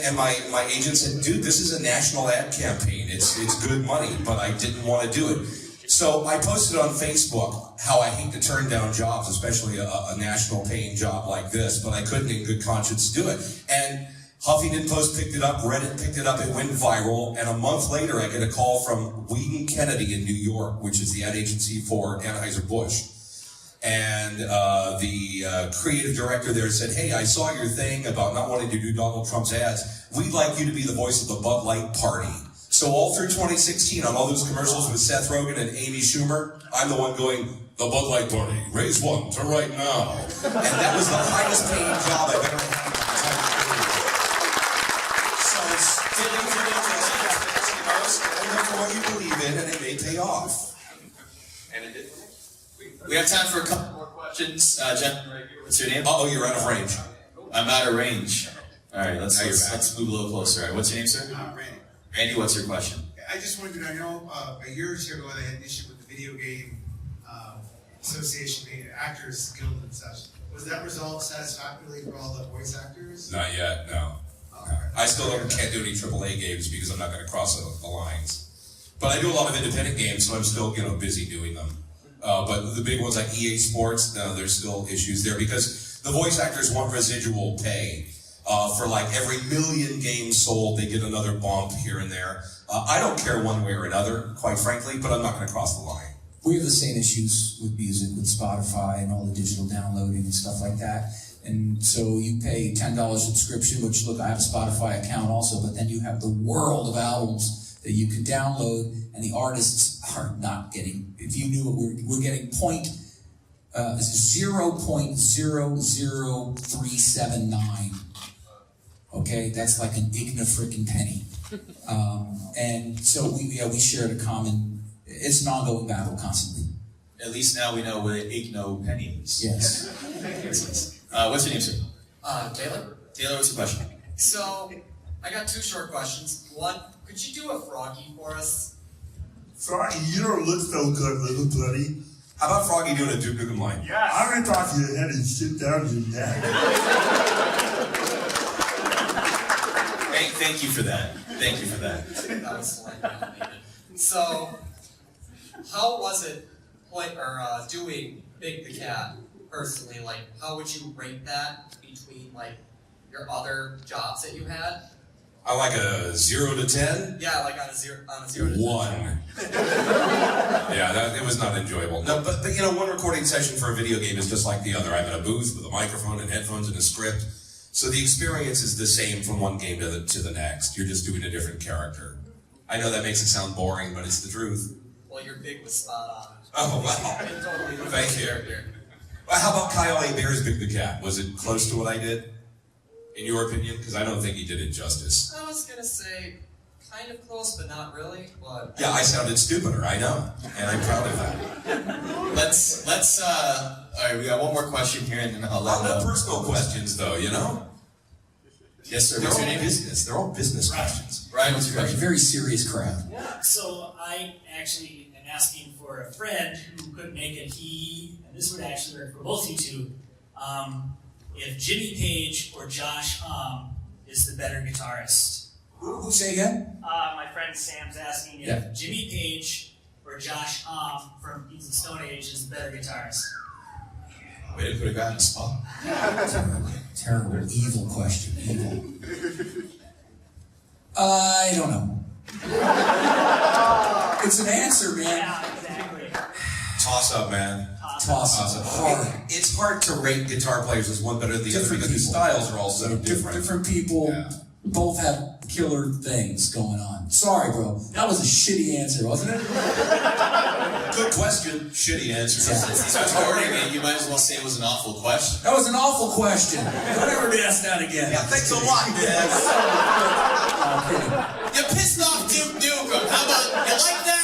Speaker 4: and my agent said, dude, this is a national ad campaign. It's good money, but I didn't want to do it. So I posted on Facebook how I hate to turn down jobs, especially a national paying job like this, but I couldn't in good conscience do it. And Huffington Post picked it up, Reddit picked it up, it went viral, and a month later I get a call from Wheaton Kennedy in New York, which is the ad agency for Anheuser-Busch. And the creative director there said, hey, I saw your thing about not wanting to do Donald Trump's ads. We'd like you to be the voice of the Bud Light Party. So all through 2016, on all those commercials with Seth Rogen and Amy Schumer, I'm the one going, the Bud Light Party, raise one to right now. And that was the highest paying job I've ever had in my entire career. So it's only for what you believe in, and it may pay off. And it did.
Speaker 3: We have time for a couple more questions. Jen, what's your name?
Speaker 4: Oh, you're out of range.
Speaker 3: I'm out of range. All right, let's move a little closer. All right, what's your name, sir?
Speaker 11: Randy.
Speaker 3: Randy, what's your question?
Speaker 11: I just wanted to know, I know a year or two ago they had an issue with the Video Game Association, the Actors Guild and such. Was that resolved satisfactorily for all the voice actors?
Speaker 4: Not yet, no. I still can't do any AAA games because I'm not going to cross the lines. But I do a lot of independent games, so I'm still busy doing them. But the big ones like EA Sports, no, there's still issues there because the voice actors want residual pay. For like every 1 million games sold, they get another bump here and there. I don't care one way or another, quite frankly, but I'm not going to cross the line.
Speaker 5: We have the same issues with music, with Spotify and all the digital downloading and stuff like that. And so you pay $10 subscription, which look, I have a Spotify account also, but then you have the world of albums that you can download, and the artists are not getting, if you knew it, we're getting 0.00379. Okay, that's like an igna-frickin' penny. And so we shared a common, it's an ongoing battle constantly.
Speaker 3: At least now we know what an igno penny is.
Speaker 5: Yes.
Speaker 3: What's your name, sir?
Speaker 12: Taylor.
Speaker 3: Taylor, what's your question?
Speaker 12: So, I got 2 short questions. One, could you do a Froggy for us?
Speaker 6: Froggy, you don't look so good, little buddy.
Speaker 4: How about Froggy doing a Duke Nukem line?
Speaker 6: Yeah. I'm going to talk to your head and sit down your neck.
Speaker 3: Thank you for that. Thank you for that.
Speaker 12: That was slightly outdated. So, how was it doing Big the Cat personally? Like, how would you rate that between like your other jobs that you had?
Speaker 4: On like a 0 to 10?
Speaker 12: Yeah, like on a zero to 10.
Speaker 4: 1. Yeah, it was not enjoyable. No, but you know, one recording session for a video game is just like the other. I'm in a booth with a microphone and headphones and a script. So the experience is the same from one game to the next. You're just doing a different character. I know that makes it sound boring, but it's the truth.
Speaker 12: Well, your big was spot on.
Speaker 4: Oh, wow. Thank you. Well, how about Kyle A. Bear's Big the Cat? Was it close to what I did? In your opinion? Because I don't think he did it justice.
Speaker 12: I was gonna say kind of close, but not really. But
Speaker 4: Yeah, I sounded stupider, I know. And I'm proud of that.
Speaker 3: Let's all right, we got one more question here and then I'll let
Speaker 4: No personal questions though, you know?
Speaker 3: Yes, sir.
Speaker 4: They're
Speaker 3: What's
Speaker 4: all
Speaker 3: your name?
Speaker 4: business. They're all business questions.
Speaker 3: Ryan, what's your
Speaker 5: Very,
Speaker 3: question?
Speaker 5: very serious crowd.
Speaker 7: Yeah, so I actually am asking for a friend who couldn't make it. And this would actually work for both you two. If Jimmy Page or Josh Homme is the better guitarist.
Speaker 5: Who say again?
Speaker 7: My friend Sam's asking if Jimmy Page or Josh Homme from Kings of Stone Age is the better guitarist.
Speaker 3: Way to put a guy on the spot.
Speaker 5: Terrible, evil question. Evil. I don't know. It's an answer, man.
Speaker 7: Yeah, exactly.
Speaker 4: Toss up, man.
Speaker 5: Toss up. Hard.
Speaker 4: It's hard to rate guitar players as one better than the other
Speaker 5: Different
Speaker 4: because the
Speaker 5: people.
Speaker 4: styles are all so different.
Speaker 5: Different people both have killer things going on. Sorry, bro. That was a shitty answer, wasn't it?
Speaker 4: Good question. Shitty answer.
Speaker 3: Since he's recording it, you might as well say it was an awful question.
Speaker 5: That was an awful question. Don't ever ask that again.
Speaker 3: Yeah, thanks a lot, Dad.
Speaker 5: Okay.
Speaker 3: You pissed off Duke Nukem. How about, you like that?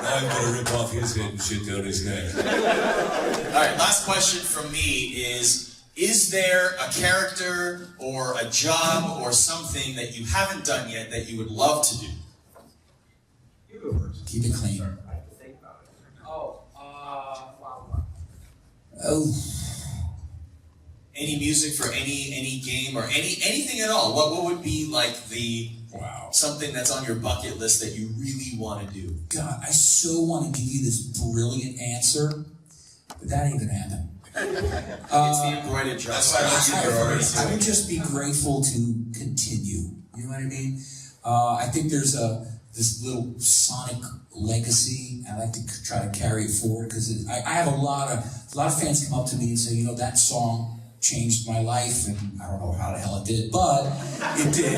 Speaker 4: Now I'm gonna rip off his head and shit down his neck.
Speaker 3: Alright, last question from me is there a character or a job or something that you haven't done yet that you would love to do?
Speaker 5: Keep it clean. Oh.
Speaker 3: Any music for any game or anything at all? What would be like the something that's on your bucket list that you really want to do?
Speaker 5: God, I so want to give you this brilliant answer, but that ain't gonna happen.
Speaker 3: It's the embroidered job.
Speaker 5: I would just be grateful to continue. You know what I mean? I think there's this little Sonic legacy. I like to try to carry it forward because I have a lot of fans come up to me and say, you know, that song changed my life, and I don't know how the hell it did, but it did.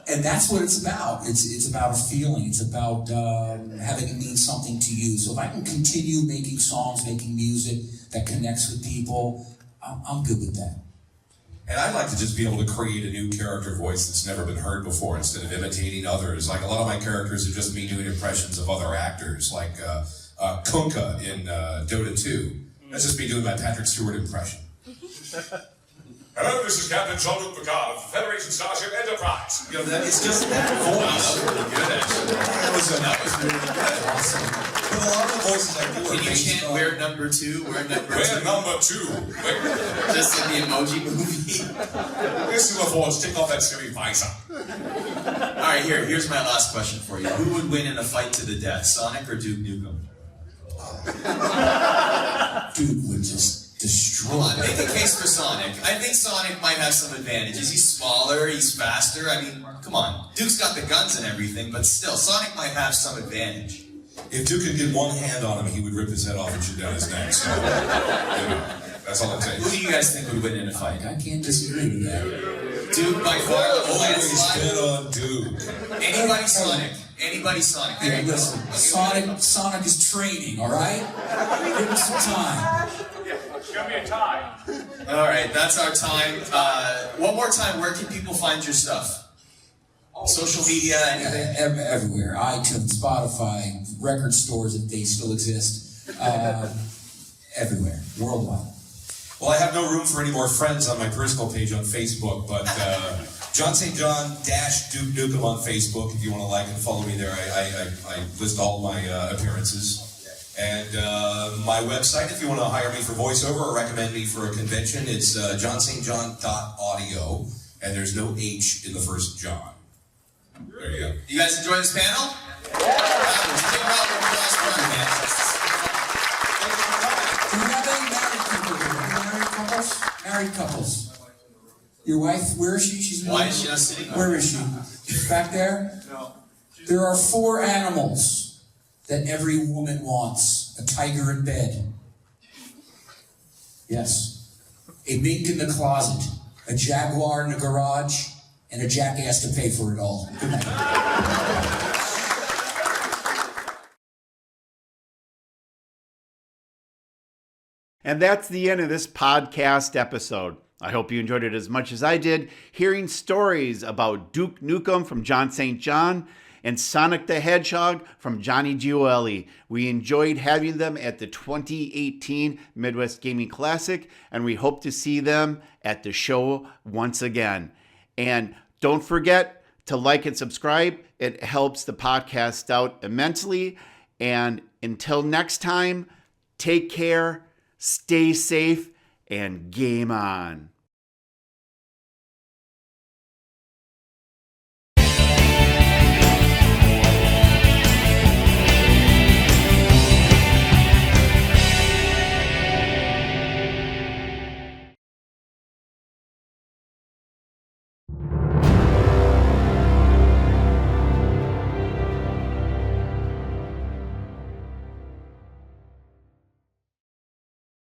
Speaker 5: And that's what it's about. It's about a feeling. It's about having it mean something to you. So if I can continue making songs, making music that connects with people, I'm good with that.
Speaker 4: And I'd like to just be able to create a new character voice that's never been heard before instead of imitating others. Like a lot of my characters are just me doing impressions of other actors, like Kunkka in Dota 2. That's just me doing my Patrick Stewart impression.
Speaker 6: Hello, this is Captain Jean-Luc Picard of Federation Starship Enterprise.
Speaker 4: You know, it's just that voice. That was really good. Awesome. But a lot of the voices I do are
Speaker 3: Can you chant "We're number 2"? We're number 2.
Speaker 4: We're number 2.
Speaker 3: Just in the Emoji Movie.
Speaker 4: This is before take off that silly visor.
Speaker 3: All right, here's my last question for you. Who would win in a fight to the death, Sonic or Duke Nukem?
Speaker 5: Duke would just destroy.
Speaker 3: Hold on, make a case for Sonic. I think Sonic might have some advantages. He's smaller, he's faster. I mean, come on. Duke's got the guns and everything, but still, Sonic might have some advantage.
Speaker 4: If Duke could get one hand on him, he would rip his head off and shoot down his neck. So, you know, that's all it
Speaker 3: Who
Speaker 4: takes.
Speaker 3: do you guys think would win in a fight?
Speaker 5: I can't disagree with that.
Speaker 3: Duke by far,
Speaker 4: Always
Speaker 3: landslide.
Speaker 4: bet on Duke.
Speaker 3: Anybody Sonic. Anybody Sonic. There
Speaker 5: Hey,
Speaker 3: you go.
Speaker 5: listen, Sonic is training, all right? Give him some time.
Speaker 6: It's gonna be a tie.
Speaker 3: All right, that's our time. One more time, where can people find your stuff? Social media, anything?
Speaker 5: Everywhere. iTunes, Spotify, record stores if they still exist. Everywhere. Worldwide.
Speaker 4: Well, I have no room for any more friends on my personal page on Facebook, but Jon St. John-Duke Nukem on Facebook, if you want to like and follow me there. I list all my appearances. And my website, if you want to hire me for voiceover or recommend me for a convention, it's johnstjohn.audio, and there's no H in the first John. There you go.
Speaker 3: You guys enjoy this panel? Yeah! Big round of applause for our panelists.
Speaker 5: Do you have any married people here? Married couples? Married couples. Your wife, where is she? She's
Speaker 3: Why is she not sitting on
Speaker 5: Where
Speaker 3: it?
Speaker 5: is she? Back there?
Speaker 6: No.
Speaker 5: There are 4 animals that every woman wants. A tiger in bed. Yes. A mink in the closet. A jaguar in the garage. And a jackass to pay for it all. Good night.
Speaker 1: And that's the end of this podcast episode. I hope you enjoyed it as much as I did, hearing stories about Duke Nukem from Jon St. and Sonic the Hedgehog from Johnny Gioeli. We enjoyed having them at the 2018 Midwest Gaming Classic, and we hope to see them at the show once again. And don't forget to like and subscribe. It helps the podcast out immensely. And until next time, take care, stay safe, and game on.